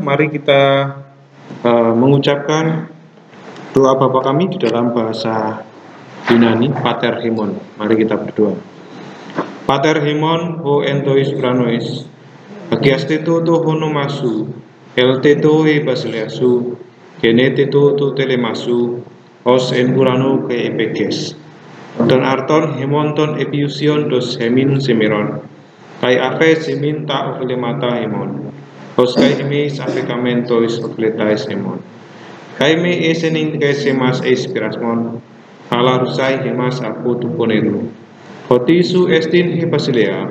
Mari kita mengucapkan doa Bapa kami di dalam bahasa Yunani, Pater Hemon. Mari kita berdoa. Pater Hemon, ho entois pranois, agiasteto to honomasu, elteto e basileasu, geneteto to telemasu, os en urano ke epeges. Ton arton hemon ton epiusion dos hemin semeron, kai ave semin ta ofilemata hemon. Os kaime sapecamentois ocletais hemon. Kaime esening semas espirasmon, ala rusai hemas apotu ponelu. Hotisu estin hepasilea,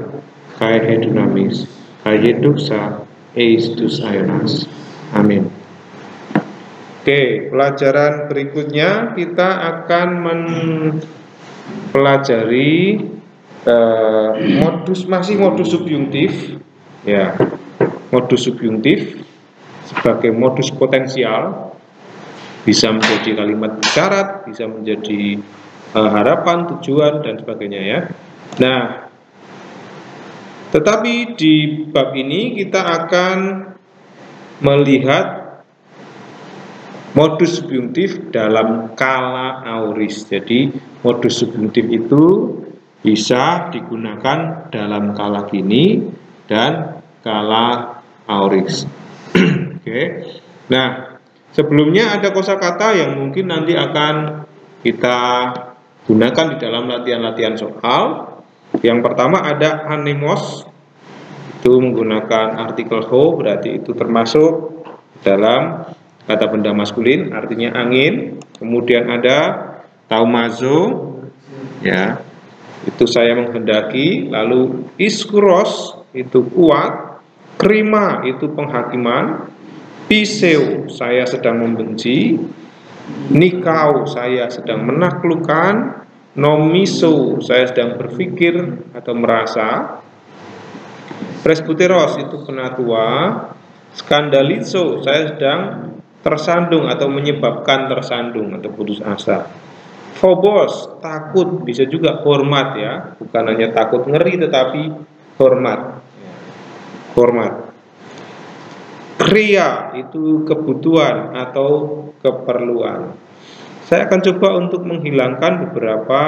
kai hedunamis, kai heduksa eistus aionas. Amin. Oke, pelajaran berikutnya kita akan mempelajari modus subjuntif, ya. Modus subjuntif sebagai modus potensial bisa menjadi kalimat syarat, bisa menjadi harapan, tujuan, dan sebagainya, ya. Nah, tetapi di bab ini kita akan melihat modus subjuntif dalam kala auris. Jadi modus subjuntif itu bisa digunakan dalam kala kini dan kala auris. Oke. Nah, sebelumnya ada kosakata yang mungkin nanti akan kita gunakan di dalam latihan-latihan soal. Yang pertama ada anemos, itu menggunakan artikel ho, berarti itu termasuk dalam kata benda maskulin, artinya angin. Kemudian ada taumazo, ya, itu saya menghendaki. Lalu iskuros itu kuat, krima itu penghakiman, piseu saya sedang membenci, nikau saya sedang menaklukkan, nomiso saya sedang berpikir atau merasa, presbuteros itu penatua, skandalizo saya sedang tersandung atau menyebabkan tersandung atau putus asa, phobos takut, bisa juga hormat, ya, bukan hanya takut ngeri tetapi hormat. Kriya itu kebutuhan atau keperluan. Saya akan coba untuk menghilangkan beberapa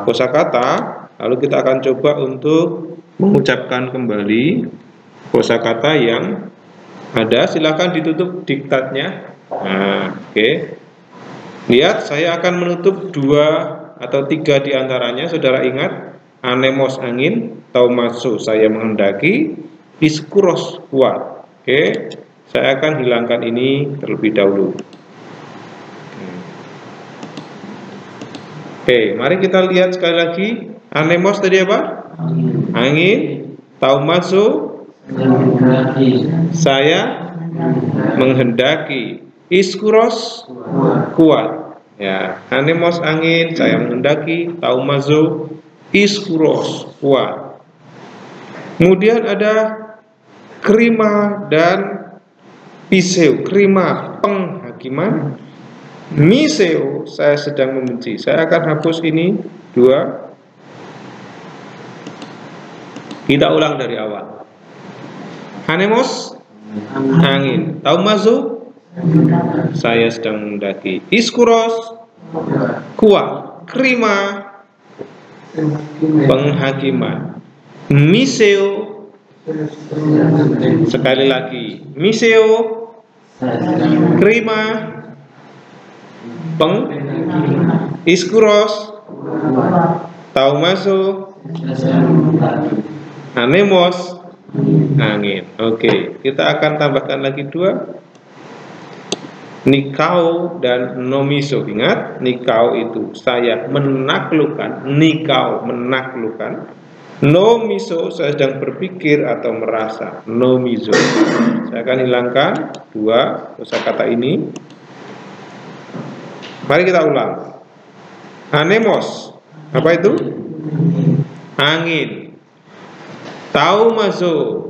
kosakata, lalu kita akan coba untuk mengucapkan kembali kosakata yang ada. Silakan ditutup diktatnya. Oke. Lihat, saya akan menutup 2 atau 3 diantaranya. Saudara ingat, anemos angin, taumaso saya menghendaki, iskuros kuat. Oke, saya akan hilangkan ini terlebih dahulu. Oke, mari kita lihat sekali lagi. Anemos tadi apa? Angin. Taumaso saya menghendaki. Iskuros kuat. Ya, anemos angin, saya menghendaki. Taumaso iskuros kuat. Kemudian ada krima dan piseu. Krima penghakiman, miseo saya sedang membenci. Saya akan hapus ini 2. Kita ulang dari awal. Anemos angin, taumazo saya sedang mendaki, iskuros kuat, krima penghakiman, miseo sekali lagi, miseo krima iskuros taumaso anemos angin. Oke, kita akan tambahkan lagi 2, nikau dan nomiso. Ingat, nikau itu saya menaklukkan, nikau menaklukkan, nomiso saya sedang berpikir atau merasa, nomiso. Saya akan hilangkan 2 kosakata ini. Mari kita ulang. Anemos, apa itu? Angin. Taumazo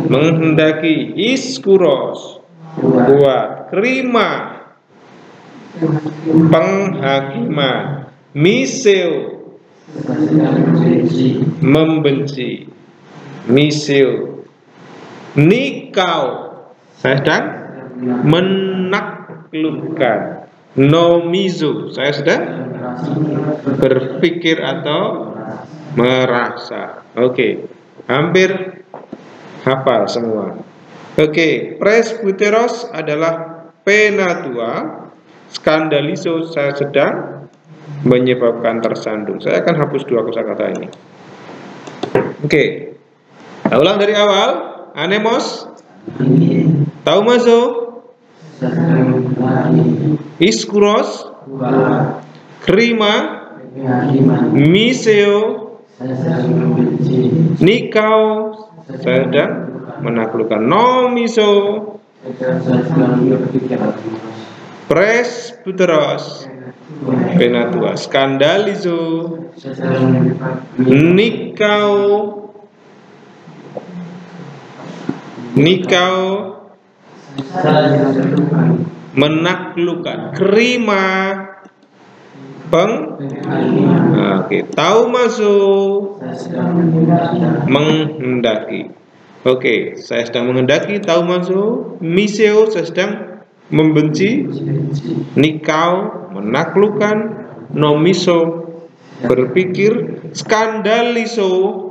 menghendaki, iskuros kuat, krima penghakiman, miseo membenci, miseo Nikau, saya sedang menaklukkan. Nomizu, saya sedang berpikir atau merasa. Oke, hampir hafal semua. Oke, presbyteros adalah penatua. Skandalizo, saya sedang menyebabkan tersandung. Saya akan hapus dua kosakata ini. Oke, kita ulang dari awal. Anemos, taumazo, iskuros, krima, miseo, nikau, saya sedang menaklukkan. Nomiso, presbyteros, penatua. Skandalizo, nikau, menaklukkan. Krima, oke, taumazo, menghendaki. Oke, saya sedang menghendaki. Taumazo, miseo, saya sedang membenci. Nikau, menaklukkan. Nomiso, berpikir. Skandalizo,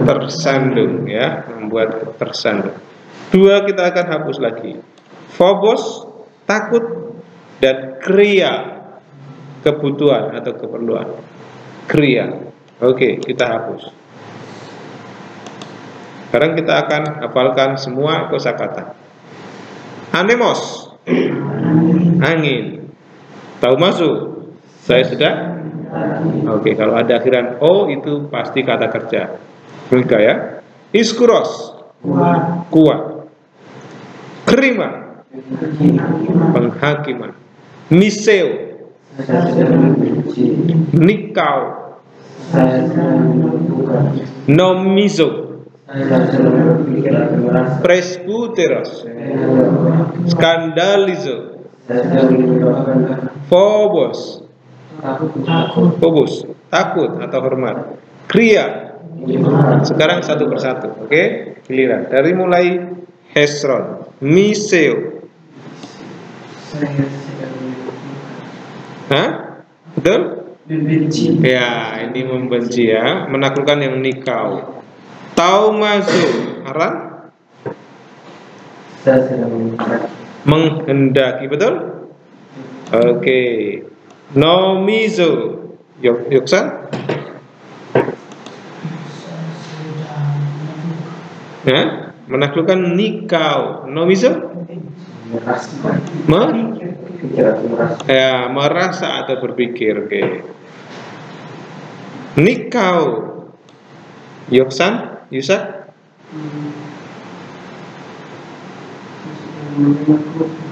tersandung, ya, membuat tersandung. Dua kita akan hapus lagi. Phobos, takut, dan kriya, kebutuhan atau keperluan. Kriya. Oke, kita hapus. Sekarang kita akan hafalkan semua kosakata. Anemos, angin. Taumazo, saya sedang. Oke, kalau ada akhiran o itu pasti kata kerja. Enggak ya? Iskuros, kuat. Krima, penghakiman. Miseo, nikau. Nomizo, presbyteros. Skandalizo, phobos, takut atau hormat. Kriya. Sekarang satu persatu, oke? Giliran. Dari mulai Hesron, miseo. Hah? Betul? Membenci. Ya, ini membenci ya. Menaklukkan yang nikau. Taumazo, arah? Menghendaki, betul? Oke. Nomizo, Yoksan? Ya, menaklukkan nikau. Nomizo? Merasa atau berpikir. Oke. Nikau, Yoksan, Yusak?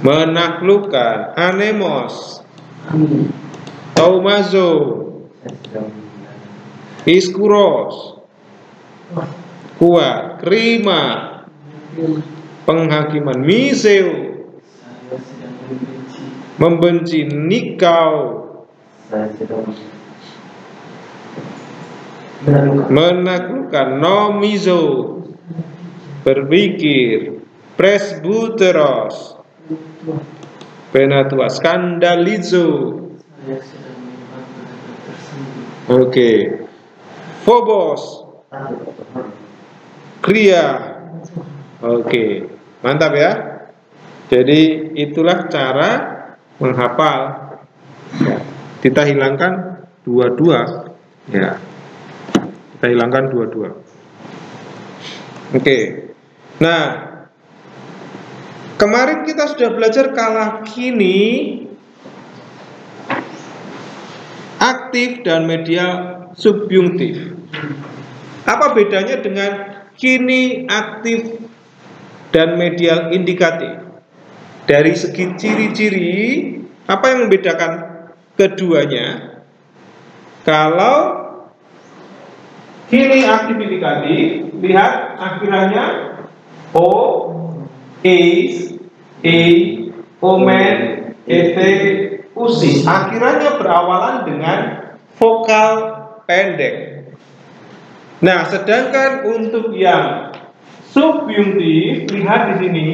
Menaklukkan. Anemos, taumazo, iskuros, kuat. Krima, penghakiman. Miseo, membenci. Nikau, menaklukkan. Nomizo, berpikir. Presbyteros, penatua. Skandalizo, oke. Phobos, kriya. Oke, mantap ya. Jadi itulah cara menghafal. Ya. Kita hilangkan dua-dua. Ya, kita hilangkan dua-dua. Oke. Nah, kemarin kita sudah belajar kala kini, aktif dan medial subjungtif. Apa bedanya dengan kini, aktif, dan medial indikatif? Dari segi ciri-ciri, apa yang membedakan keduanya? Kalau kini, aktif, indikatif, lihat akhirannya o, is, omen, usi. Akhirannya berawalan dengan vokal pendek. Nah, sedangkan untuk yang subjuntif, lihat di sini,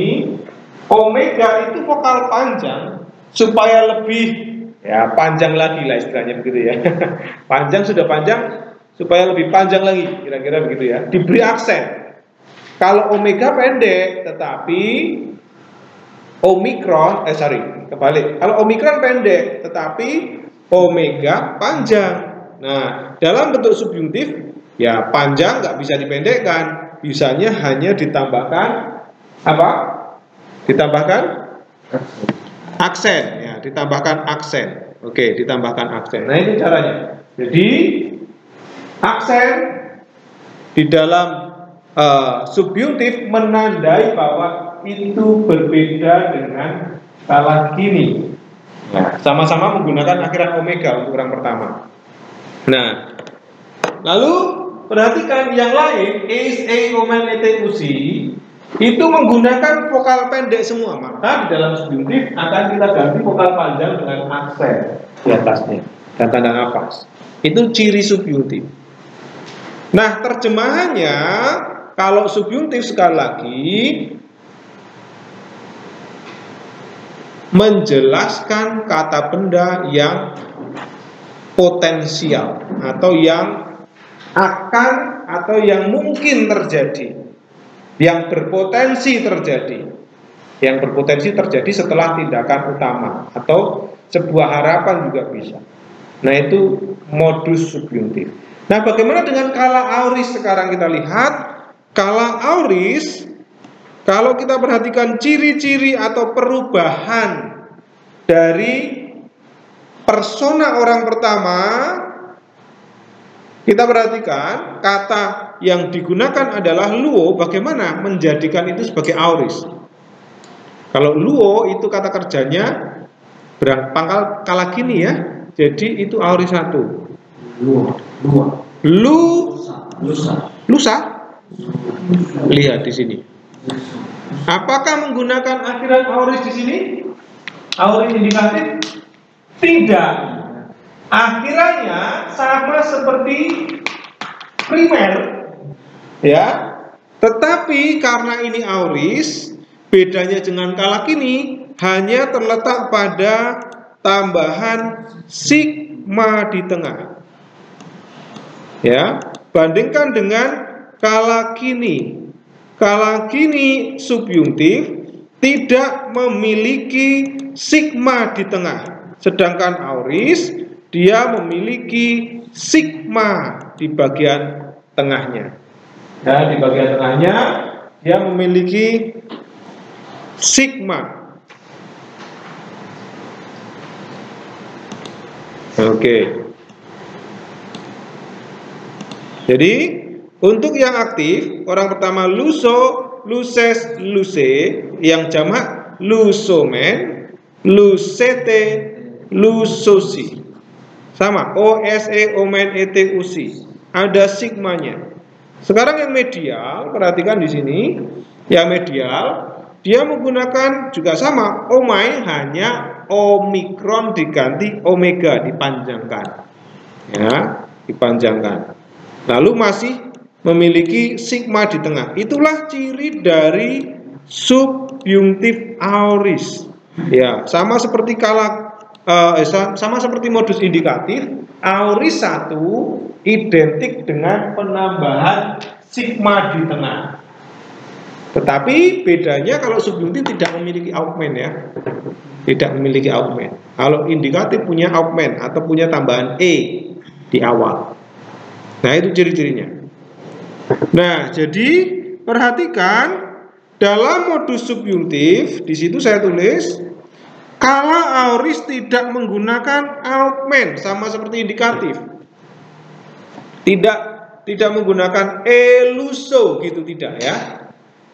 omega itu vokal panjang supaya lebih ya panjang lagi lah istilahnya begitu ya. Panjang sudah panjang supaya lebih panjang lagi, kira-kira begitu ya. Diberi aksen. Kalau omega pendek, tetapi omikron, kebalik. Kalau omikron pendek, tetapi omega panjang. Nah, dalam bentuk subjuntif, ya panjang nggak bisa dipendekkan, bisanya hanya ditambahkan apa? Ditambahkan aksen, ya, ditambahkan aksen. Oke, ditambahkan aksen. Nah, ini caranya. Jadi aksen di dalam subjuntif menandai bahwa itu berbeda dengan kala kini. Nah, sama-sama menggunakan akhiran omega untuk orang pertama. Nah, lalu perhatikan yang lain, is, a, omen, et, usi, itu menggunakan vokal pendek semua. Maka di dalam subjuntif akan kita ganti vokal panjang dengan aksen di atasnya dan tanda nafas. Itu ciri subjuntif. Nah, terjemahannya kalau subjuntif sekali lagi menjelaskan kata benda yang potensial atau yang akan atau yang mungkin terjadi, yang berpotensi terjadi, yang berpotensi terjadi setelah tindakan utama atau sebuah harapan juga bisa. Nah, itu modus subjuntif. Nah, bagaimana dengan kala aorist sekarang kita lihat? Kala aorist, kalau kita perhatikan ciri-ciri atau perubahan dari persona orang pertama, kita perhatikan kata yang digunakan adalah luo. Bagaimana menjadikan itu sebagai aorist? Kalau luo itu kata kerjanya pangkal kala kini ya, jadi itu aorist 1. Lusa. Lihat di sini. Apakah menggunakan akhiran aorist di sini? Aorist indikatif? Tidak. Akhirannya sama seperti primer, ya. Tetapi karena ini aorist, bedanya dengan kala kini hanya terletak pada tambahan sigma di tengah. Ya, bandingkan dengan kala kini. Kala kini subjuntif tidak memiliki sigma di tengah, sedangkan aorist dia memiliki sigma di bagian tengahnya. Ya, di bagian tengahnya dia memiliki sigma. Oke. Jadi untuk yang aktif, orang pertama luso, luses, luse, yang jamak lusomen, lusete, lusosi. Sama, ose, omen, et, usi. Ada sigmanya. Sekarang yang medial, perhatikan di sini, yang medial dia menggunakan juga sama, omai, hanya omikron diganti omega, dipanjangkan. Ya, dipanjangkan. Lalu masih memiliki sigma di tengah. Itulah ciri dari subjuntif aorist. Ya, sama seperti sama seperti modus indikatif, aorist 1 identik dengan penambahan sigma di tengah. Tetapi bedanya kalau subjuntif tidak memiliki augmen ya. Tidak memiliki augmen. Kalau indikatif punya augmen atau punya tambahan e di awal. Nah, itu ciri-cirinya. Nah, jadi perhatikan dalam modus subjuntif, di situ saya tulis kala aorist tidak menggunakan augmen, sama seperti indikatif. Tidak menggunakan eluso gitu, tidak ya.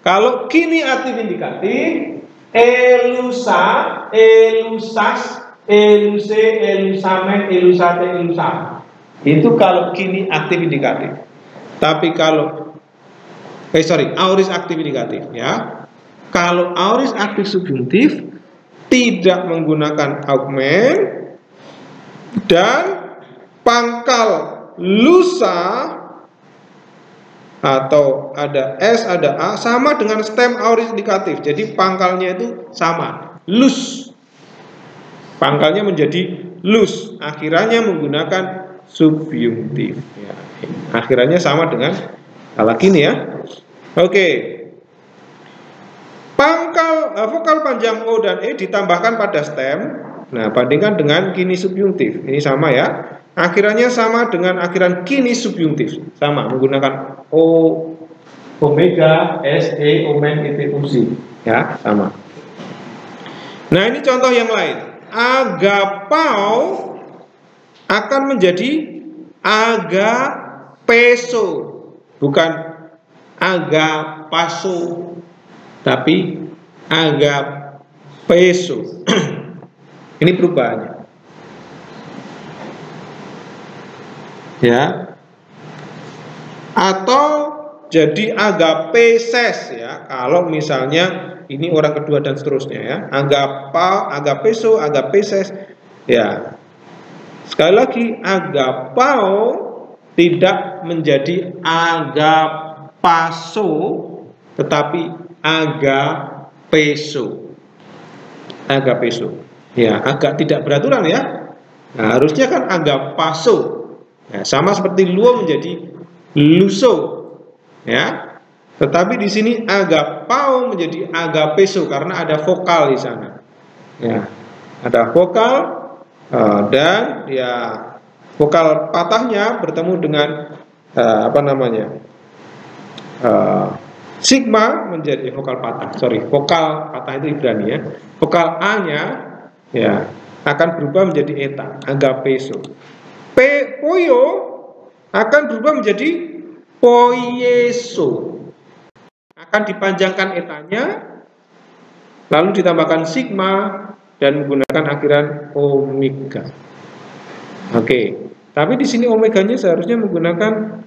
Kalau kini aktif indikatif, elusa, elusas, eluse, elusamen, elusate, elusam. Itu kalau kini aktif indikatif. Tapi kalau aorist aktif indikatif ya. Kalau aorist aktif subjuntif tidak menggunakan augmen dan pangkal lusa atau ada S, ada A, sama dengan stem aorist indikatif. Jadi pangkalnya itu sama, loose. Pangkalnya menjadi loose. Akhirannya menggunakan subjungtif. Ya, akhirannya sama dengan lagi ini ya. Oke. Pangkal vokal panjang O dan E ditambahkan pada stem. Nah, bandingkan dengan kini subjungtif. Ini sama ya. Akhirannya sama dengan akhiran kini subjungtif. Sama, menggunakan O, omega, S, E, omen, IT, UC. Ya, sama. Nah, ini contoh yang lain. Agapau akan menjadi agapeso. Bukan agapaso, tapi agapeso. Ini perubahannya. Ya. Atau jadi agapeses ya. Kalau misalnya ini orang kedua dan seterusnya ya. Agapeso, agapeses. Ya. Sekali lagi, agapao tidak menjadi agapaso, tetapi agapeso. Agapeso. Ya, agak tidak beraturan ya. Nah, harusnya kan agapaso. Ya, sama seperti luo menjadi luso. Ya. Tetapi di sini agapao menjadi agapeso karena ada vokal di sana. Ya. Ada vokal dan ya vokal patahnya bertemu dengan sigma menjadi vokal patah. Vokal patah itu Ibrani ya. Vokal A-nya ya akan berubah menjadi eta, agapeso. Poyo akan berubah menjadi poieso. Akan dipanjangkan etanya, lalu ditambahkan sigma dan menggunakan akhiran omega. Oke, tapi di sini omeganya seharusnya menggunakan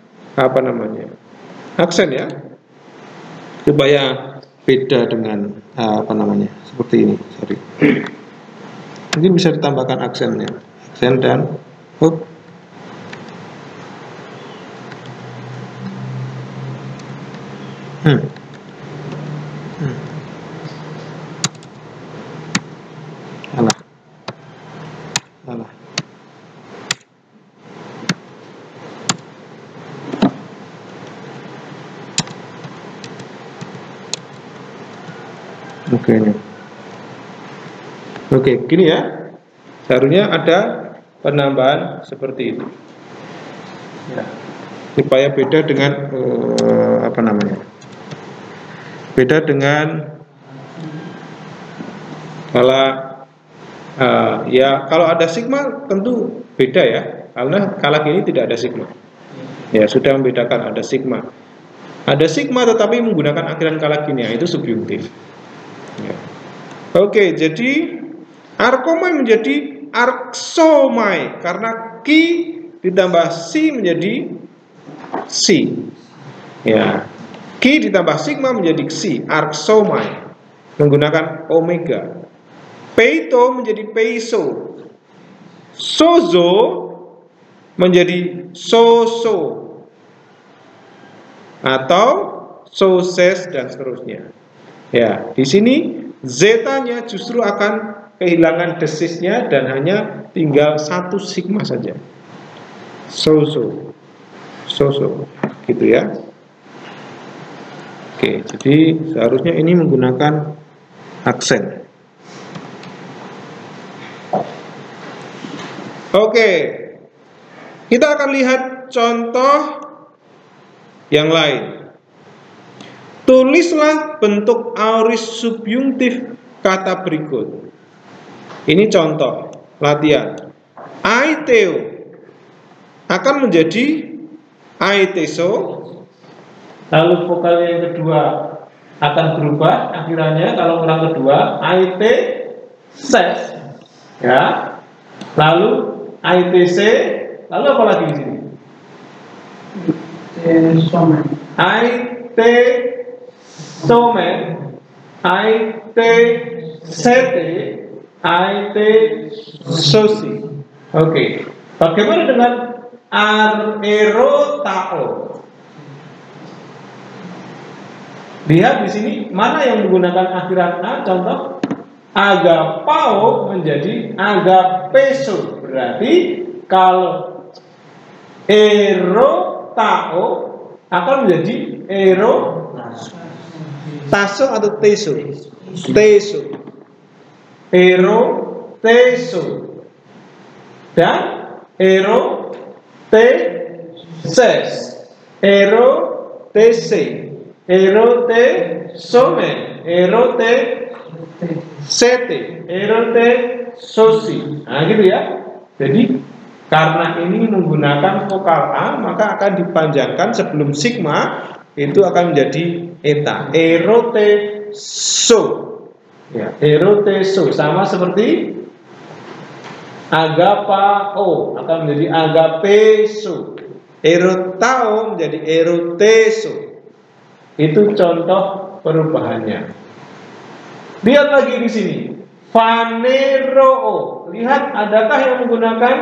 aksen ya, supaya beda dengan seperti ini. Mungkin bisa ditambahkan aksennya, aksen dan hop. Alah. Oke, gini ya. Seharusnya ada penambahan seperti itu. Ya. Supaya beda dengan beda dengan kalau ada sigma tentu beda ya, karena kalak ini tidak ada sigma. Ya, sudah membedakan ada sigma. Ada sigma tetapi menggunakan akhiran kalak ini, itu subjungtif. Ya. Oke, jadi arkomai menjadi arksomai karena ki ditambah si menjadi si. Ya. Ki ditambah sigma menjadi si, arksomai menggunakan omega. Peito menjadi peiso. Sozo menjadi soso atau soses dan seterusnya. Ya, di sini zetanya justru akan kehilangan desisnya dan hanya tinggal satu sigma saja. Soso, gitu ya. Oke, jadi seharusnya ini menggunakan aksen. Oke, kita akan lihat contoh yang lain. Tulislah bentuk aorist subjungtif kata berikut. Ini contoh latihan. Aiteo akan menjadi aiteso. Lalu vokal yang kedua akan berubah akhirannya kalau orang kedua aite ses ya. Lalu ITC, lalu apa lagi di sini? IT somen, IT sete, IT sosi. Oke. Bagaimana dengan erotao? Lihat di sini mana yang menggunakan akhiran A. Contoh, agapao menjadi agapeso. Berarti kalau erotao akan menjadi erotaso atau teso. Teso. Eroteso dan eroteses. Erotese, erotesome, erotesete, erotesosi. Nah gitu ya. Jadi karena ini menggunakan vokal A, maka akan dipanjangkan sebelum sigma itu akan menjadi eta. Eroteso. Ya, eroteso sama seperti agapao akan menjadi agapeso. Erotao menjadi eroteso. Itu contoh perubahannya. Lihat lagi di sini. Faneroo. Lihat, adakah yang menggunakan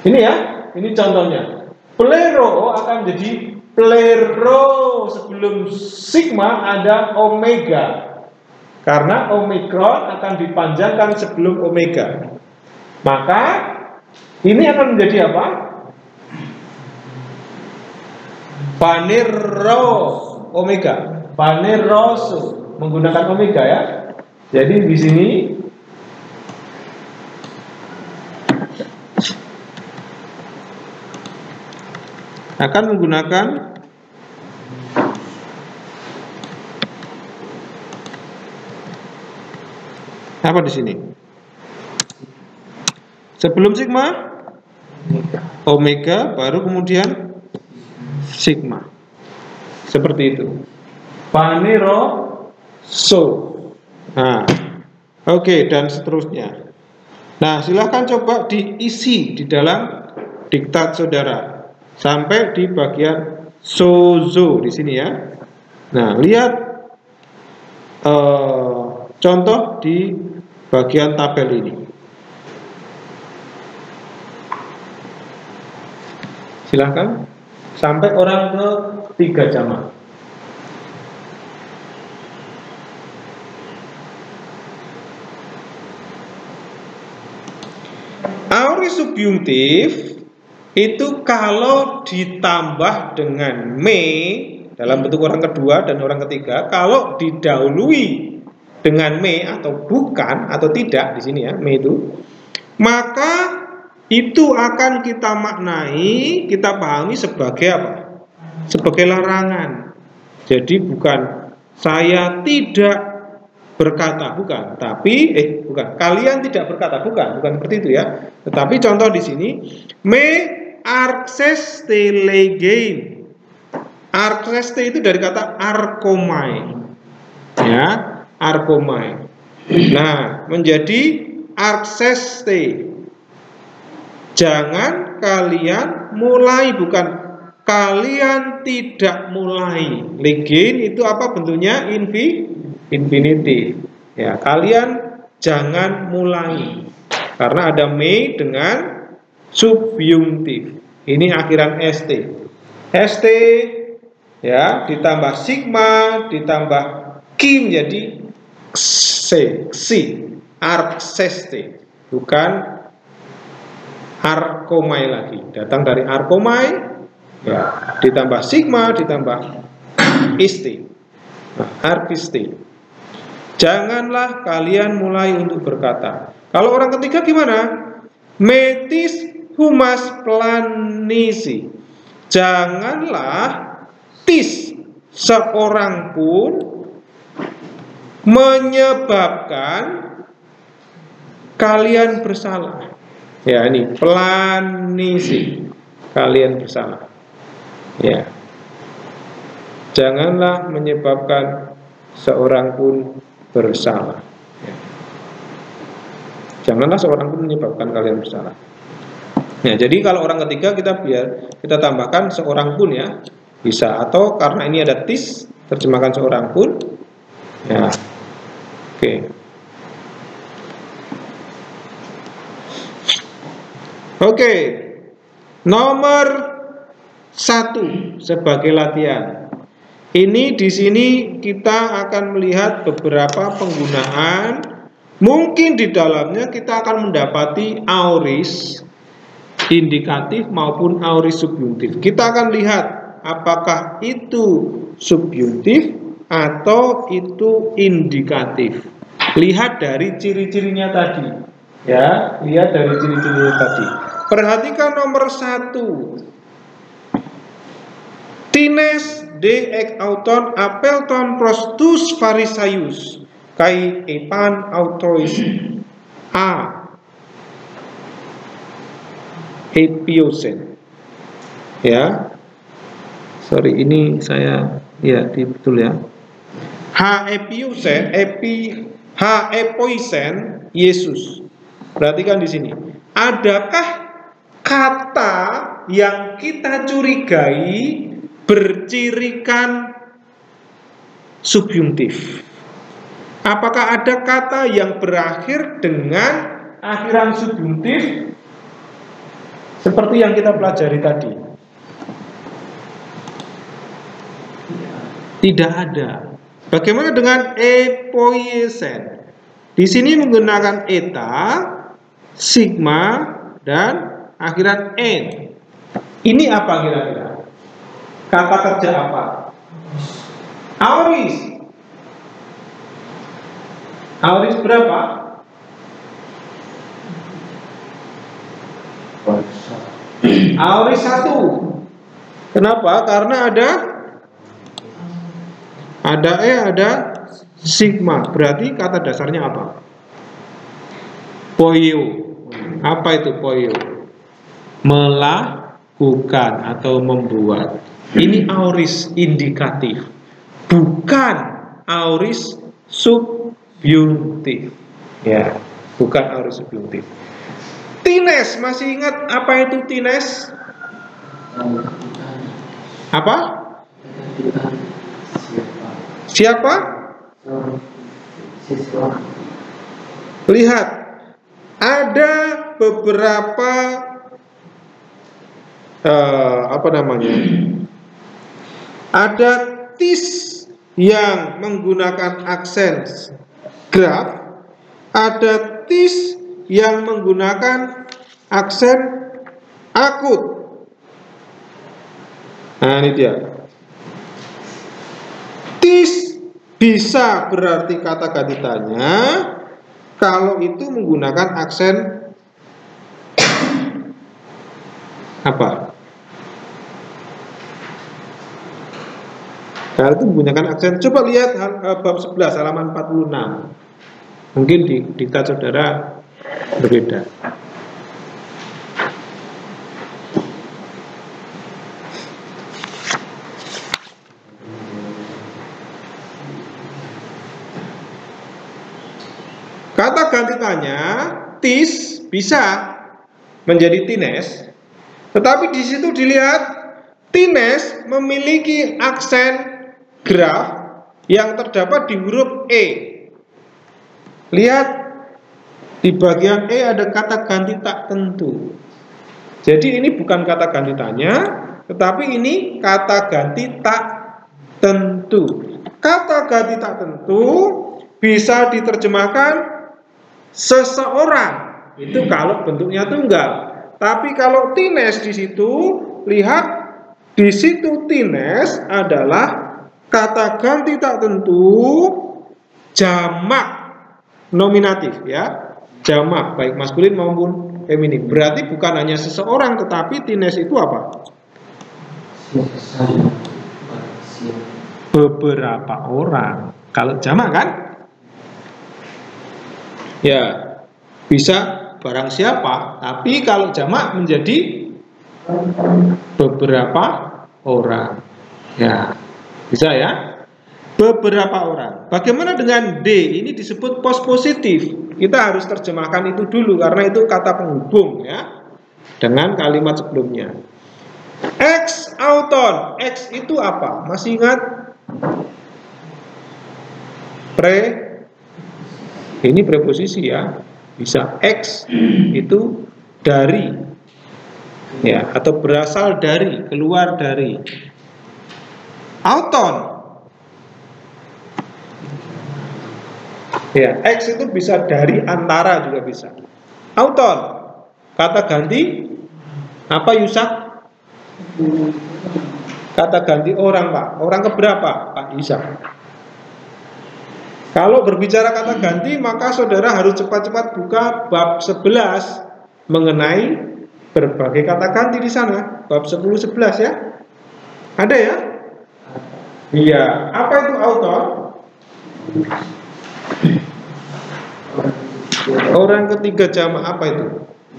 ini ya? Ini contohnya. Pleroo akan menjadi plero. Sebelum sigma ada omega. Karena omikron akan dipanjangkan sebelum omega. Maka ini akan menjadi apa? Panero omega, paneroso menggunakan omega ya. Jadi di sini akan menggunakan apa di sini? Sebelum sigma omega, baru kemudian sigma. Seperti itu. Paneroso. Nah, oke, dan seterusnya. Nah, silahkan coba diisi di dalam diktat saudara sampai di bagian sozo di sini ya. Nah, lihat contoh di bagian tabel ini. Silahkan sampai orang ke 3 jamak. Auri subjungtif itu kalau ditambah dengan me dalam bentuk orang kedua dan orang ketiga, kalau didahului dengan me atau bukan atau tidak di sini ya, me itu, maka itu akan kita maknai, kita pahami sebagai apa? Sebagai larangan. Jadi bukan saya tidak berkata, bukan, tapi bukan, kalian tidak berkata, bukan seperti itu ya. Tetapi contoh di sini, me arxeste legein. Arxeste itu dari kata arkomai. Ya, arkomai. Nah, menjadi arxeste. Jangan kalian mulai, bukan kalian tidak mulai. Legein itu apa bentuknya? Infinitif. Ya, kalian jangan mulai. Karena ada me dengan subjungtif. Ini akhiran st. St ya, ditambah sigma, ditambah ki menjadi si. Arxeste. Bukan arkomai lagi, datang dari arkomai ya, ditambah sigma, ditambah isti. Nah, arkiste. Janganlah kalian mulai untuk berkata. Kalau orang ketiga gimana? Metis humas planisi. Janganlah tis seorang pun menyebabkan kalian bersalah. Ya, ini planisi, kalian bersalah. Ya, janganlah menyebabkan seorang pun bersalah. Ya. Janganlah seorang pun menyebabkan kalian bersalah. Ya, jadi kalau orang ketiga kita tambahkan seorang pun ya, bisa, atau karena ini ada tis, terjemahkan seorang pun. Ya, oke. Oke, nomor 1 sebagai latihan. Ini di sini kita akan melihat beberapa penggunaan. Mungkin di dalamnya kita akan mendapati aorist indikatif maupun aorist subjuntif. Kita akan lihat apakah itu subjuntif atau itu indikatif. Lihat dari ciri-cirinya tadi. Ya, lihat dari ciri-cirinya tadi. Perhatikan nomor 1. Tines de ek auton apelton prostus farisaius kai epan autois a epiosen. Ya, sorry ini saya ya betul ya. H epiosen epoisen Yesus. Perhatikan di sini. Adakah kata yang kita curigai bercirikan subjuntif? Apakah ada kata yang berakhir dengan akhiran subjuntif seperti yang kita pelajari tadi? Tidak ada. Bagaimana dengan epoiesen? Di sini menggunakan eta, sigma, dan akhiran n. Ini apa kira-kira? Kata kerja apa? Aorist. Aorist berapa? Aorist 1. Kenapa? Karena ada ada sigma. Berarti kata dasarnya apa? Poio. Apa itu poio? Melakukan atau membuat. Ini aorist indikatif, bukan aorist subjuntif. Ya, bukan aorist subjuntif. Tines, masih ingat apa itu tines? Apa? Siapa? Lihat, ada beberapa ada tis yang menggunakan aksen graf, ada tis yang menggunakan aksen akut. Nah, ini dia. Tis bisa berarti kata ganti tanya kalau itu menggunakan aksen apa? Kalau itu menggunakan aksen, coba lihat bab 11 halaman 46. Mungkin di diktat saudara berbeda. Kata ganti tanya, tis bisa menjadi tines, tetapi di situ dilihat tines memiliki aksen graf yang terdapat di huruf E. Lihat di bagian E ada kata ganti tak tentu. Jadi ini bukan kata ganti tanya, tetapi ini kata ganti tak tentu. Kata ganti tak tentu bisa diterjemahkan seseorang, itu kalau bentuknya tunggal. Tapi kalau tines di situ, lihat di situ tines adalah kata ganti tak tentu jamak nominatif, ya, jamak baik maskulin maupun feminin. Berarti bukan hanya seseorang, tetapi tines itu apa? Beberapa orang. Kalau jamak kan? Ya, bisa barang siapa, tapi kalau jamak menjadi beberapa orang. Ya, bisa ya? Beberapa orang. Bagaimana dengan D? Ini disebut pos positif. Kita harus terjemahkan itu dulu karena itu kata penghubung ya dengan kalimat sebelumnya. Ex auton. Ex itu apa? Masih ingat? Ini preposisi ya, bisa ex itu dari, ya, atau berasal dari, keluar dari. Auton Ya, X itu bisa dari antara juga bisa. Auton, kata ganti apa Yusak? Kata ganti orang, Pak. Orang keberapa, Pak Yusak? Kalau berbicara kata ganti, maka saudara harus cepat-cepat buka bab 11 mengenai berbagai kata ganti di sana. Bab 10-11 ya. Ada ya? Iya. Apa itu auton? Orang ketiga jamak apa itu?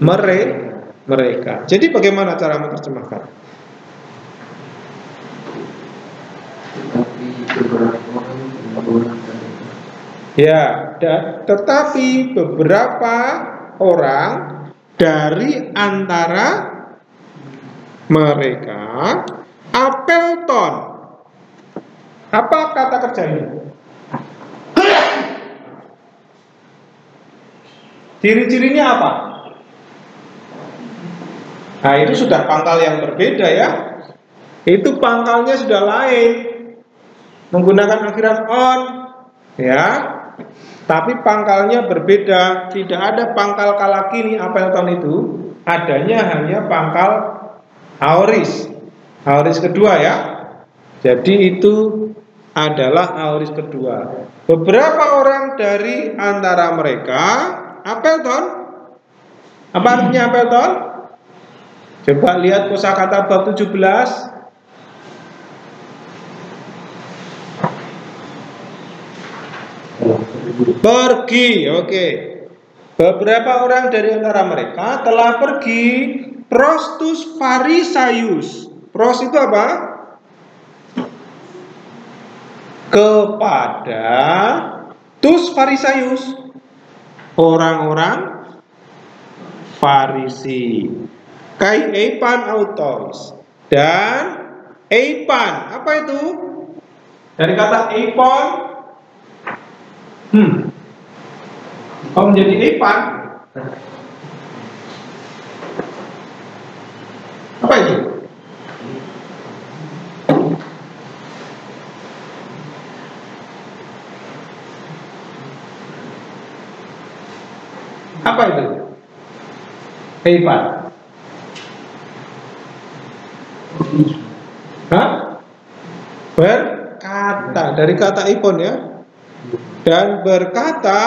Mereka. Jadi bagaimana cara menerjemahkan? Ya, tetapi beberapa orang dari antara mereka Appleton. Apa kata kerjanya? Ciri-cirinya apa? Nah, itu sudah pangkal yang berbeda ya. Itu pangkalnya sudah lain. Menggunakan akhiran on, ya. Tapi pangkalnya berbeda. Tidak ada pangkal kalakini Appleton itu. Adanya hanya pangkal aoris. Aoris kedua ya. Jadi itu adalah aoris kedua. Beberapa orang dari antara mereka Appleton. Apa artinya Appleton? Coba lihat kosakata bab 17. Pergi, oke. Beberapa orang dari antara mereka telah pergi prostus farisaius. Pros itu apa? Kepada tus farisaius, orang-orang Farisi. Kai eipan autos dan eipan, apa itu? Dari kata eipon. Oh, menjadi eipan. Apa itu? Apa itu? Eipan. Hah? Berkata, dari kata ipon ya. Dan berkata,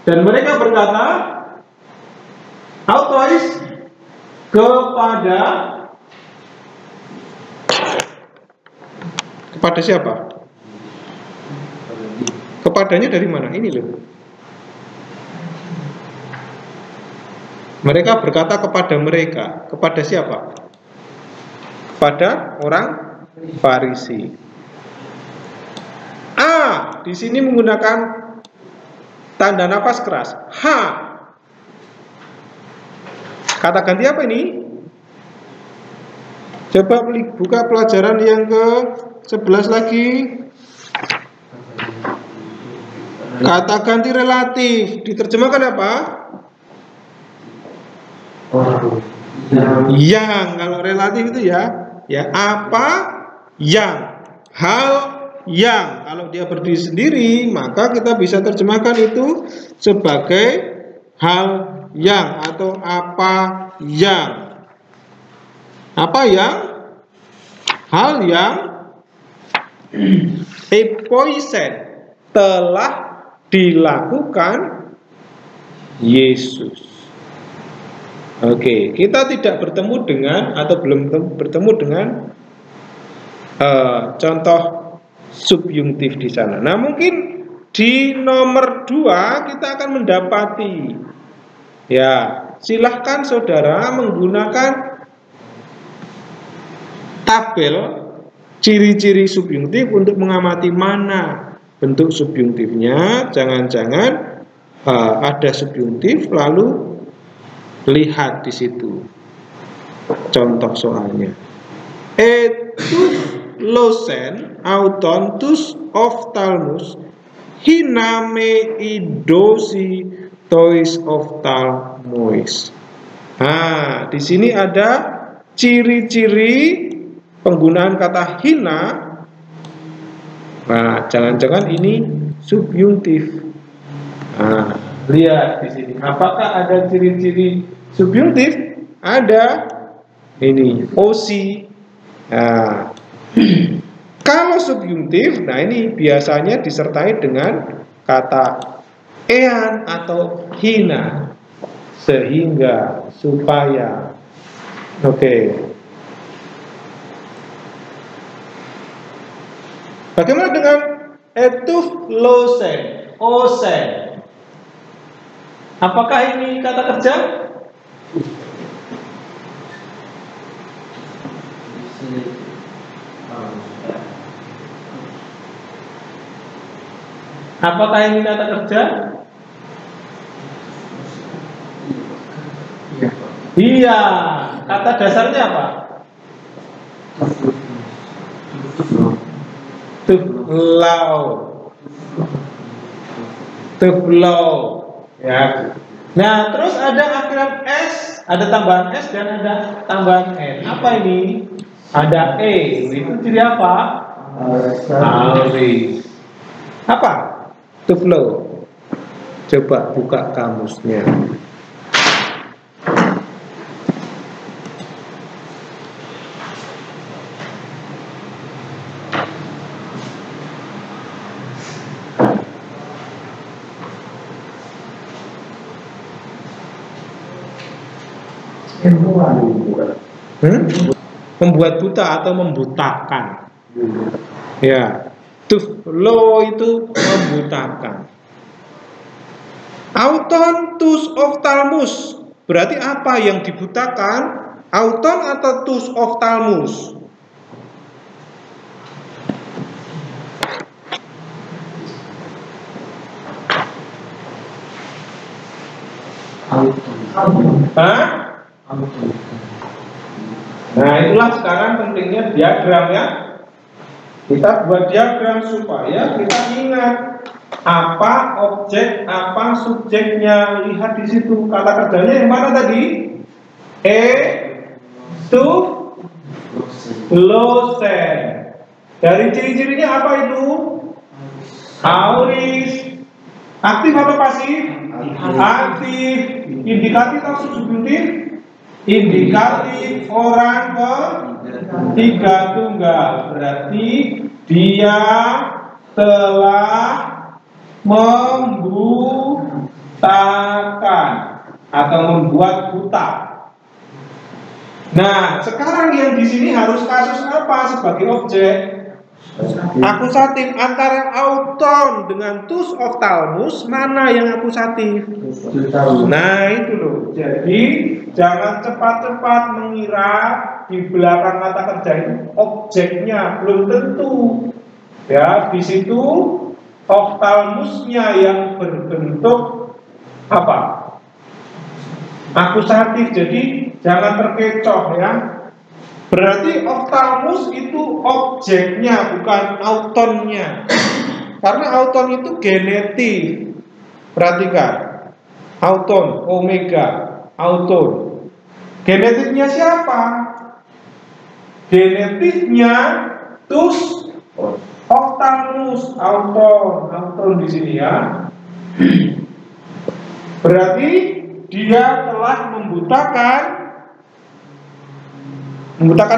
dan mereka berkata autois kepada siapa? Kepadanya dari mana? Ini loh. Mereka berkata kepada mereka. Kepada siapa? Kepada orang Farisi. A di sini menggunakan tanda nafas keras. H. Kata ganti apa ini? Coba buka pelajaran yang ke-11 lagi. Kata ganti relatif. Diterjemahkan apa? Yang. Kalau relatif itu ya apa yang, hal yang. Kalau dia berdiri sendiri, maka kita bisa terjemahkan itu sebagai hal yang atau apa yang. Apa yang? Hal yang epoisen telah dilakukan Yesus. Oke, kita tidak bertemu dengan atau belum bertemu dengan contoh subjungtif di sana. Nah, mungkin di nomor 2 kita akan mendapati. Ya, silahkan saudara menggunakan tabel ciri-ciri subjungtif untuk mengamati mana bentuk subjungtifnya. Jangan-jangan ada subjungtif lalu lihat di situ contoh soalnya. Etus losen auton tus oftalmus hiname idosi tois oftalmois. Nah, di sini ada ciri-ciri penggunaan kata hina. Nah, jangan-jangan ini subjungtif. Nah, lihat di sini. Apakah ada ciri-ciri subjungtif? Ada. Ini osi. Nah, kalau subjungtif, nah ini biasanya disertai dengan kata ean atau hina, sehingga, supaya. Oke. Bagaimana dengan etuf losen, osen? Apakah ini kata kerja? Apakah ini kata kerja? Iya. Kata dasarnya apa? Tuflau. Tuflau. Ya. Nah, terus ada akhiran S, ada tambahan S dan ada tambahan N. Apa ini? Ada E. Itu ciri apa? Alis. Apa? Tuflau. Coba buka kamusnya. Membuat buta atau membutakan. Ya, tuflo itu membutakan. Auton tus oftalmus, berarti apa yang dibutakan? Auton atau tus oftalmus? Hah? Nah, itulah sekarang pentingnya diagram ya. Kita buat diagram supaya kita ingat apa objek, apa subjeknya. Lihat di situ kata kerjanya yang mana tadi? To losen. Dari ciri-cirinya apa itu? Auris. Aktif atau pasif? Aktif. Indikatif atau subjektif? Indikatif. Orang ketiga tunggal, berarti dia telah membutakan atau membuat buta. Nah, sekarang yang di sini harus kasus apa sebagai objek? Akusatif. Antara auton dengan tus oftalmus, mana yang akusatif? Nah, itu loh. Jadi jangan cepat-cepat mengira di belakang kata kerja itu objeknya, belum tentu. Ya, di situ oftalmusnya yang berbentuk apa? Akusatif. Jadi jangan terkecoh ya. Berarti oftalmus itu objeknya, bukan autonnya. Karena auton itu genetif. Perhatikan. Auton, omega, auton. Genetifnya siapa? Genetifnya tus oftalmus, auton di sini ya. Berarti dia telah membutakan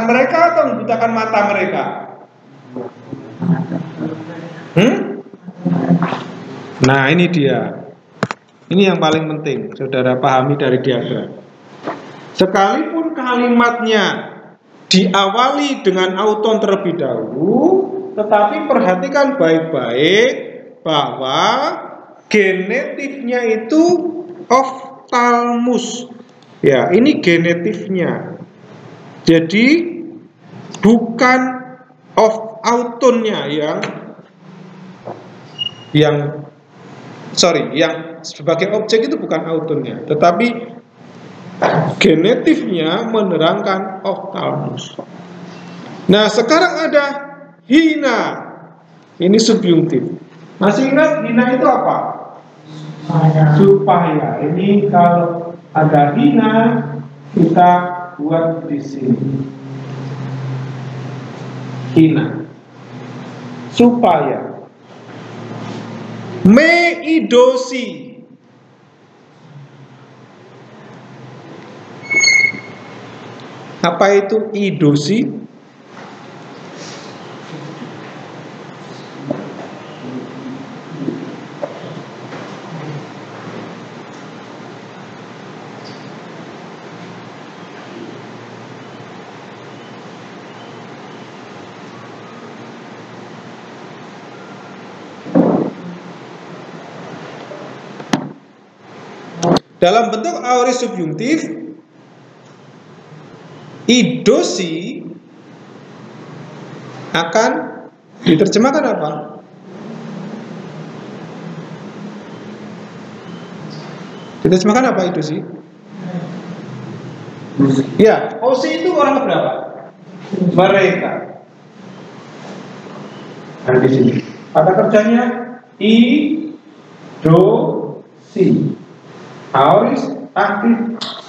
mereka atau membutakan mata mereka? Nah, ini dia. Ini yang paling penting, saudara pahami dari diagram. Sekalipun kalimatnya diawali dengan auton terlebih dahulu, tetapi perhatikan baik-baik bahwa genetifnya itu oftalmus. Ya, ini genetifnya. Jadi bukan autonnya yang sebagai objek itu bukan autonnya, tetapi genetifnya menerangkan oftalmus. Nah, sekarang ada hina. Ini subjungtif. Masih ingat hina itu apa? Supaya. Ini kalau ada hina kita buat di sini. Hina. Supaya. Meidosi. Apa itu idosi? Dalam bentuk aorist subjungtif, idosi akan diterjemahkan apa? Diterjemahkan apa idosi? Ya, osi itu orang keberapa? Mereka. Nah, di sini kata kerjanya idosi. Aorist aktif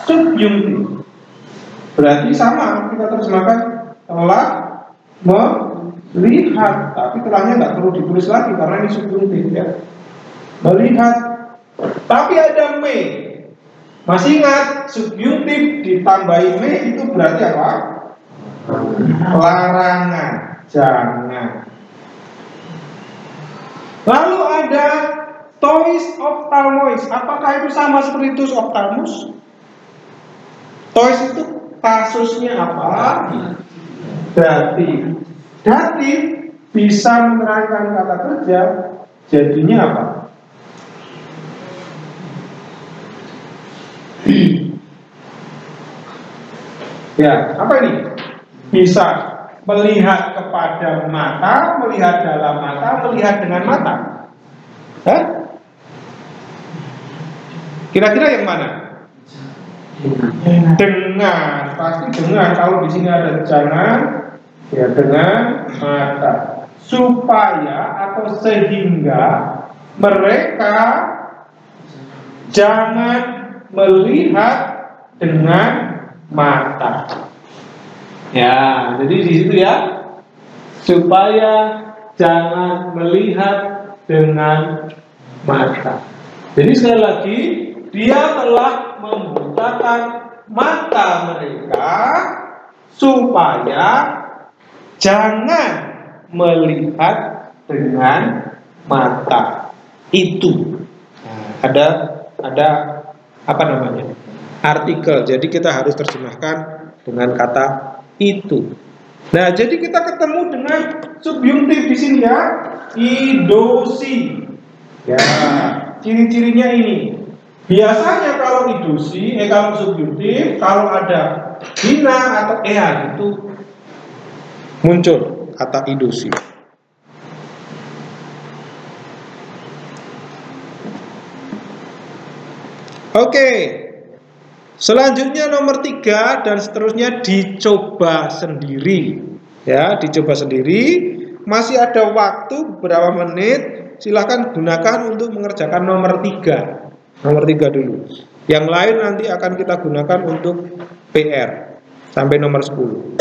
subjungtif. Berarti sama kita terjemahkan telah melihat, tapi telahnya nggak perlu ditulis lagi karena ini subjungtif ya. Melihat, tapi ada me. Masih ingat subjungtif ditambahi me itu berarti apa? Larangan, jangan. Lalu ada tois ophthalmois. Apakah itu sama seperti tus ophthalmus? Tois itu kasusnya apa? Datif. Datif bisa menerangkan kata kerja, jadinya apa? Ya, apa ini? Bisa melihat kepada mata, melihat dalam mata, melihat dengan mata. Hah? Kira-kira yang mana? Dengan, pasti dengan. Kalau di sini ada jangan, ya dengan mata. Supaya atau sehingga mereka jangan melihat dengan mata. Ya, jadi di situ ya. Supaya jangan melihat dengan mata. Jadi sekali lagi, dia telah membutakan mata mereka supaya jangan melihat dengan mata itu. Nah, ada apa namanya? Artikel. Jadi kita harus terjemahkan dengan kata itu. Nah, jadi kita ketemu dengan subjungtif di sini ya, idosi. Ya, ciri-cirinya ini. Biasanya kalau idosi, kalau subjungtif, kalau ada hina atau ea itu muncul kata idosi. Oke. Selanjutnya nomor 3 dan seterusnya dicoba sendiri. Ya, dicoba sendiri. Masih ada waktu berapa menit? Silahkan gunakan untuk mengerjakan nomor 3. Nomor 3 dulu. Yang lain nanti akan kita gunakan untuk PR sampai nomor 10.